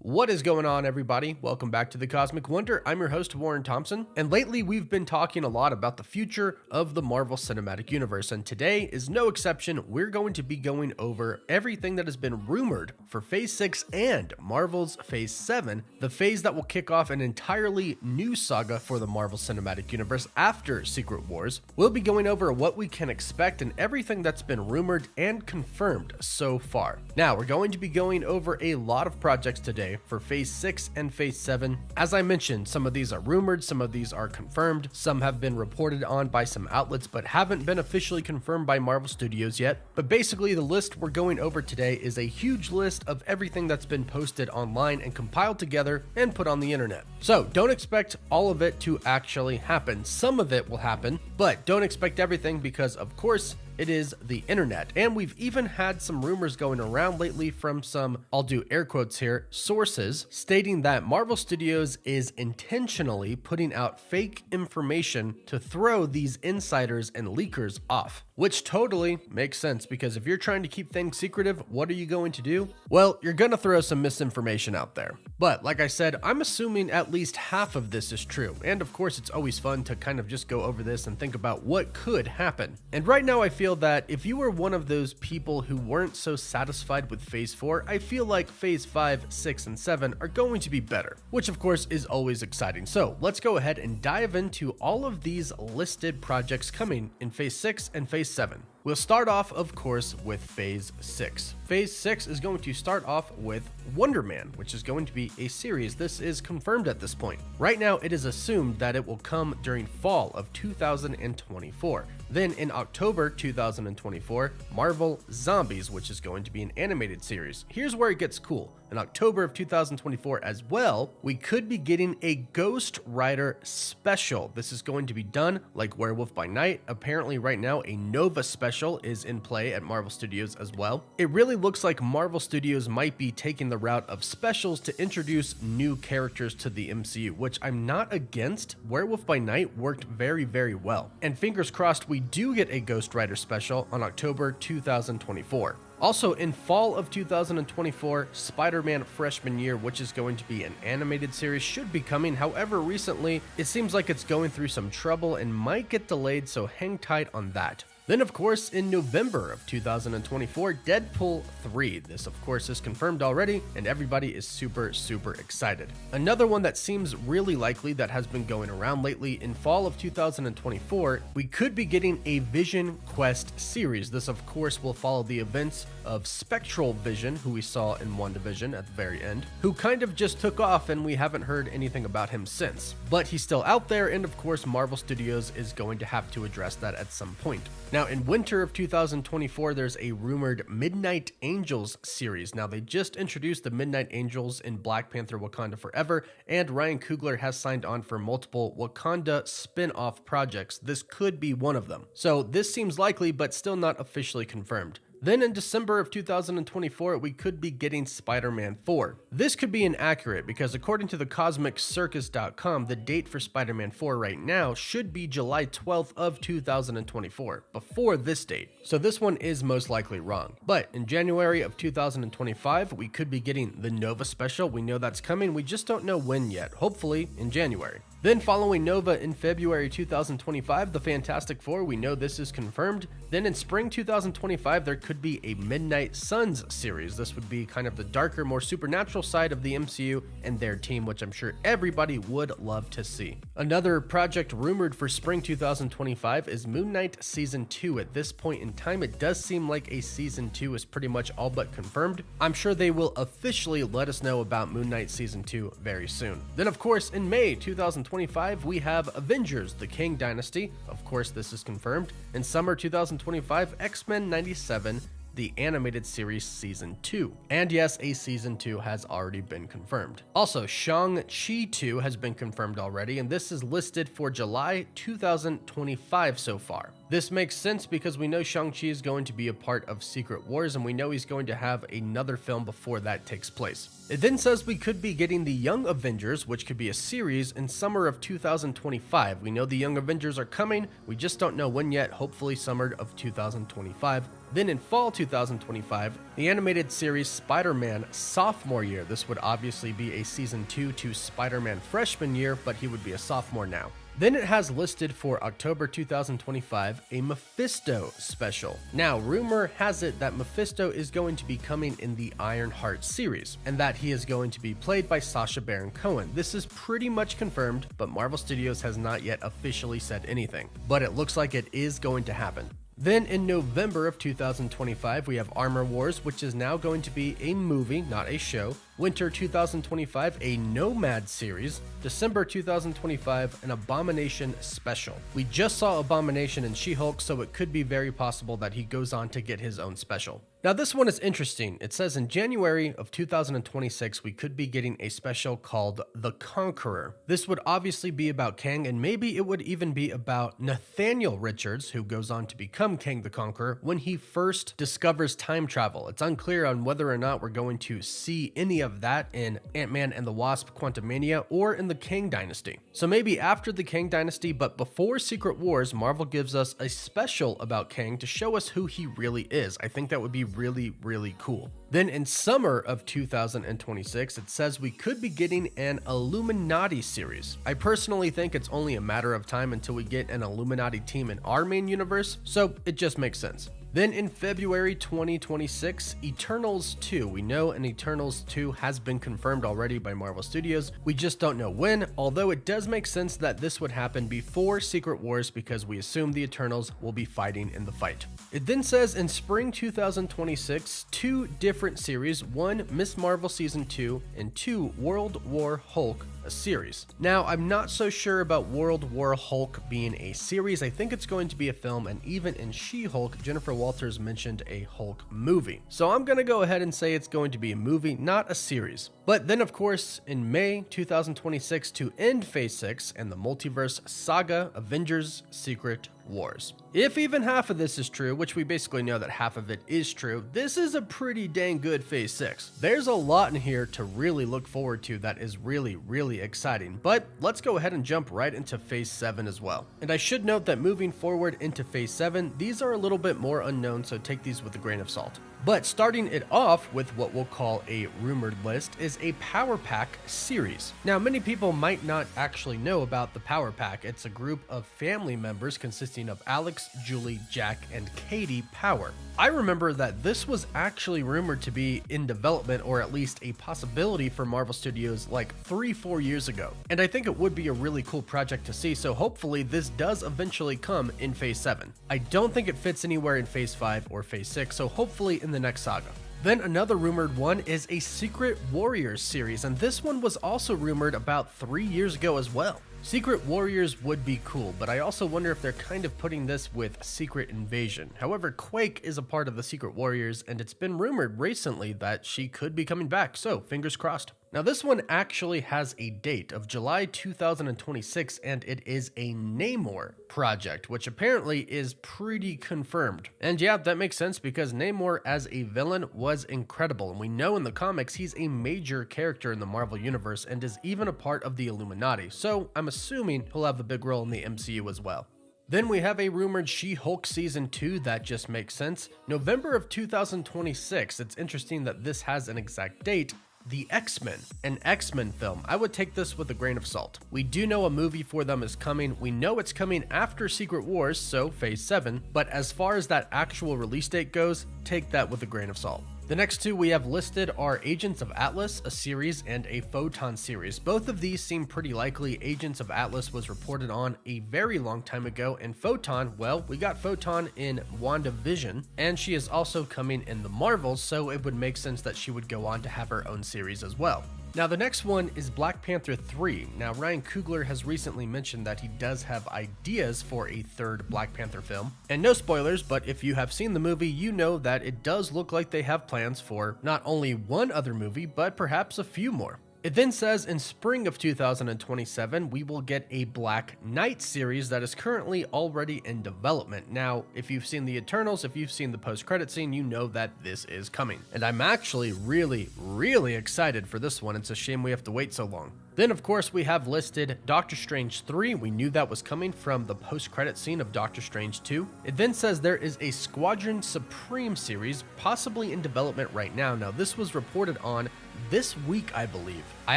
What is going on, everybody? Welcome back to the Cosmic Wonder. I'm your host, Warren Thompson, and lately we've been talking a lot about the future of the Marvel Cinematic Universe, and today is no exception. We're going to be going over everything that has been rumored for Phase 6 and Marvel's Phase 7, the phase that will kick off an entirely new saga for the Marvel Cinematic Universe after Secret Wars. We'll be going over what we can expect and everything that's been rumored and confirmed so far. Now, we're going to be going over a lot of projects today for Phase 6 and Phase 7. As I mentioned, some of these are rumored, some of these are confirmed, some have been reported on by some outlets but haven't been officially confirmed by Marvel Studios yet. But basically, the list we're going over today is a huge list of everything that's been posted online and compiled together and put on the internet. So don't expect all of it to actually happen. Some of it will happen, but don't expect everything because, of course, it is the internet. And we've even had some rumors going around lately from some, I'll do air quotes here, sources stating that Marvel Studios is intentionally putting out fake information to throw these insiders and leakers off. Which totally makes sense, because if you're trying to keep things secretive, what are you going to do? Well, you're gonna throw some misinformation out there. But like I said, I'm assuming at least half of this is true. And of course, it's always fun to kind of just go over this and think about what could happen. And right now I feel that if you were one of those people who weren't so satisfied with Phase 4, I feel like Phase 5, 6, and 7 are going to be better, which of course is always exciting. So let's go ahead and dive into all of these listed projects coming in Phase 6 and Phase 7. We'll start off, of course, with Phase 6. Phase 6 is going to start off with Wonder Man, which is going to be a series. This is confirmed at this point. Right now, it is assumed that it will come during fall of 2024. Then in October 2024, Marvel Zombies, which is going to be an animated series. Here's where it gets cool. In October of 2024 as well, we could be getting a Ghost Rider special. This is going to be done like Werewolf by Night. Apparently right now a Nova special is in play at Marvel Studios as well. It really looks like Marvel Studios might be taking the route of specials to introduce new characters to the MCU, which I'm not against. Werewolf by Night worked very, very well. And fingers crossed we do get a Ghost Rider special on October 2024. Also, in fall of 2024, Spider-Man Freshman Year, which is going to be an animated series, should be coming. However, recently, it seems like it's going through some trouble and might get delayed, so hang tight on that. Then, of course, in November of 2024, Deadpool 3. This, of course, is confirmed already, and everybody is super, super excited. Another one that seems really likely that has been going around lately, in fall of 2024, we could be getting a Vision Quest series. This, of course, will follow the events of Spectral Vision, who we saw in WandaVision at the very end, who kind of just took off and we haven't heard anything about him since. But he's still out there, and of course, Marvel Studios is going to have to address that at some point. Now, in winter of 2024, there's a rumored Midnight Angels series. Now, they just introduced the Midnight Angels in Black Panther Wakanda Forever, and Ryan Coogler has signed on for multiple Wakanda spin-off projects. This could be one of them. So this seems likely, but still not officially confirmed. Then in December of 2024, we could be getting Spider-Man 4. This could be inaccurate because according to the CosmicCircus.com, the date for Spider-Man 4 right now should be July 12th of 2024, before this date. So this one is most likely wrong. But in January of 2025, we could be getting the Nova special. We know that's coming, we just don't know when yet, hopefully in January. Then following Nova in February 2025, the Fantastic Four, we know this is confirmed. Then in spring 2025, there could be a Midnight Suns series. This would be kind of the darker, more supernatural side of the MCU and their team, which I'm sure everybody would love to see. Another project rumored for spring 2025 is Moon Knight Season 2. At this point in time, it does seem like a Season 2 is pretty much all but confirmed. I'm sure they will officially let us know about Moon Knight Season 2 very soon. Then of course, in May 2025, we have Avengers, the Kang Dynasty. Of course, this is confirmed. In summer 2025, X-Men 97, the animated series Season 2. And yes, a Season 2 has already been confirmed. Also, Shang-Chi 2 has been confirmed already, and this is listed for July 2025 so far. This makes sense because we know Shang-Chi is going to be a part of Secret Wars, and we know he's going to have another film before that takes place. It then says we could be getting the Young Avengers, which could be a series, in summer of 2025. We know the Young Avengers are coming, we just don't know when yet, hopefully summer of 2025. Then in fall 2025, the animated series Spider-Man Sophomore Year. This would obviously be a season 2 to Spider-Man Freshman Year, but he would be a sophomore now. Then it has listed for October 2025 a Mephisto special. Now, rumor has it that Mephisto is going to be coming in the Ironheart series, and that he is going to be played by Sacha Baron Cohen. This is pretty much confirmed, but Marvel Studios has not yet officially said anything. But it looks like it is going to happen. Then in November of 2025, we have Armor Wars, which is now going to be a movie, not a show. Winter 2025, a Nomad series. December 2025, an Abomination special. We just saw Abomination in She-Hulk, so it could be very possible that he goes on to get his own special. Now this one is interesting. It says in January of 2026, we could be getting a special called The Conqueror. This would obviously be about Kang, and maybe it would even be about Nathaniel Richards, who goes on to become Kang the Conqueror, when he first discovers time travel. It's unclear on whether or not we're going to see any of that in Ant-Man and the Wasp: Quantumania or in the Kang Dynasty. So maybe after the Kang Dynasty, but before Secret Wars, Marvel gives us a special about Kang to show us who he really is. I think that would be really cool. Then in summer of 2026, it says we could be getting an Illuminati series. I personally think it's only a matter of time until we get an Illuminati team in our main universe, so it just makes sense. Then in February 2026, Eternals 2. We know an Eternals 2 has been confirmed already by Marvel Studios. We just don't know when, although it does make sense that this would happen before Secret Wars because we assume the Eternals will be fighting in the fight. It then says in spring 2026, 2 different series, 1 Miss Marvel Season 2 and 2 World War Hulk, a series. Now, I'm not so sure about World War Hulk being a series. I think it's going to be a film, and even in She-Hulk, Jennifer Walters mentioned a Hulk movie. So I'm gonna go ahead and say it's going to be a movie, not a series. But then of course, in May 2026, to end Phase 6 and the multiverse saga, Avengers Secret Wars. If even half of this is true, which we basically know that half of it is true, this is a pretty dang good Phase 6. There's a lot in here to really look forward to that is really exciting, but let's go ahead and jump right into Phase 7 as well. And I should note that moving forward into Phase 7, these are a little bit more unknown, so take these with a grain of salt. But starting it off with what we'll call a rumored list is a Power Pack series. Now, many people might not actually know about the Power Pack. It's a group of family members consisting of Alex, Julie, Jack, and Katie Power. I remember that this was actually rumored to be in development, or at least a possibility for Marvel Studios like 3-4 years ago. And I think it would be a really cool project to see, so hopefully this does eventually come in Phase 7. I don't think it fits anywhere in Phase 5 or Phase 6, so hopefully in the next saga. Then another rumored one is a Secret Warriors series, and this one was also rumored about 3 years ago as well. Secret Warriors would be cool, but I also wonder if they're kind of putting this with Secret Invasion. However, Quake is a part of the Secret Warriors, and it's been rumored recently that she could be coming back, so fingers crossed. Now this one actually has a date of July 2026, and it is a Namor project, which apparently is pretty confirmed. And yeah, that makes sense because Namor as a villain was incredible, and we know in the comics he's a major character in the Marvel Universe and is even a part of the Illuminati, so I'm assuming he'll have a big role in the MCU as well. Then we have a rumored She-Hulk Season 2 that just makes sense. November of 2026, it's interesting that this has an exact date. The X-Men, an X-Men film. I would take this with a grain of salt. We do know a movie for them is coming. We know it's coming after Secret Wars, so Phase 7, but as far as that actual release date goes, take that with a grain of salt. The next two we have listed are Agents of Atlas, a series, and a Photon series. Both of these seem pretty likely. Agents of Atlas was reported on a very long time ago, and Photon, well, we got Photon in WandaVision, and she is also coming in the Marvels, so it would make sense that she would go on to have her own series as well. Now the next one is Black Panther 3. Now Ryan Coogler has recently mentioned that he does have ideas for a third Black Panther film. And no spoilers, but if you have seen the movie, you know that it does look like they have plans for not only one other movie, but perhaps a few more. It then says in spring of 2027, we will get a Black Knight series that is currently already in development. Now, if you've seen the Eternals, if you've seen the post-credit scene, you know that this is coming. And I'm actually really excited for this one. It's a shame we have to wait so long. Then, of course, we have listed Doctor Strange 3. We knew that was coming from the post-credit scene of Doctor Strange 2. It then says there is a Squadron Supreme series, possibly in development right now. Now, this was reported on this week, I believe. I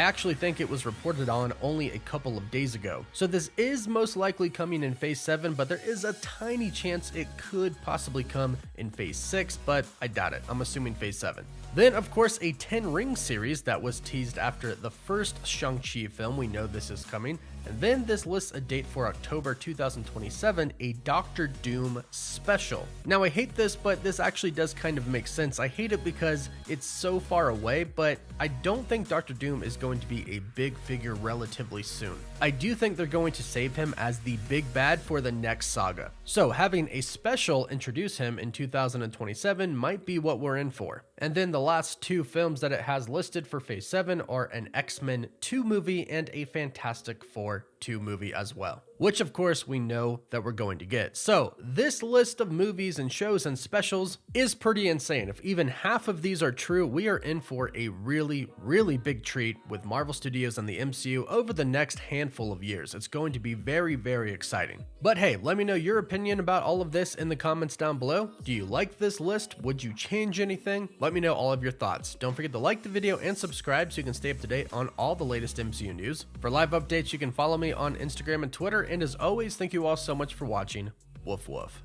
actually think it was reported on only a couple of days ago. So this is most likely coming in Phase 7, but there is a tiny chance it could possibly come in Phase 6, but I doubt it. I'm assuming Phase 7. Then, of course, a 10 Ring series that was teased after the first Shang-Chi film. We know this is coming. And then this lists a date for October 2027, a Doctor Doom special. Now, I hate this, but this actually does kind of make sense. I hate it because it's so far away, but I don't think Doctor Doom is going to be a big figure relatively soon. I do think they're going to save him as the big bad for the next saga. So having a special introduce him in 2027 might be what we're in for. And then the last two films that it has listed for Phase 7 are an X-Men 2 movie and a Fantastic Four 2 movie as well, which of course we know that we're going to get. So this list of movies and shows and specials is pretty insane. If even half of these are true, we are in for a really big treat with Marvel Studios and the MCU over the next handful of years. It's going to be very exciting. But hey, let me know your opinion about all of this in the comments down below. Do you like this list? Would you change anything? Let me know all of your thoughts. Don't forget to like the video and subscribe so you can stay up to date on all the latest MCU news. For live updates, you can follow me on Instagram and Twitter, and as always, thank you all so much for watching. Woof woof.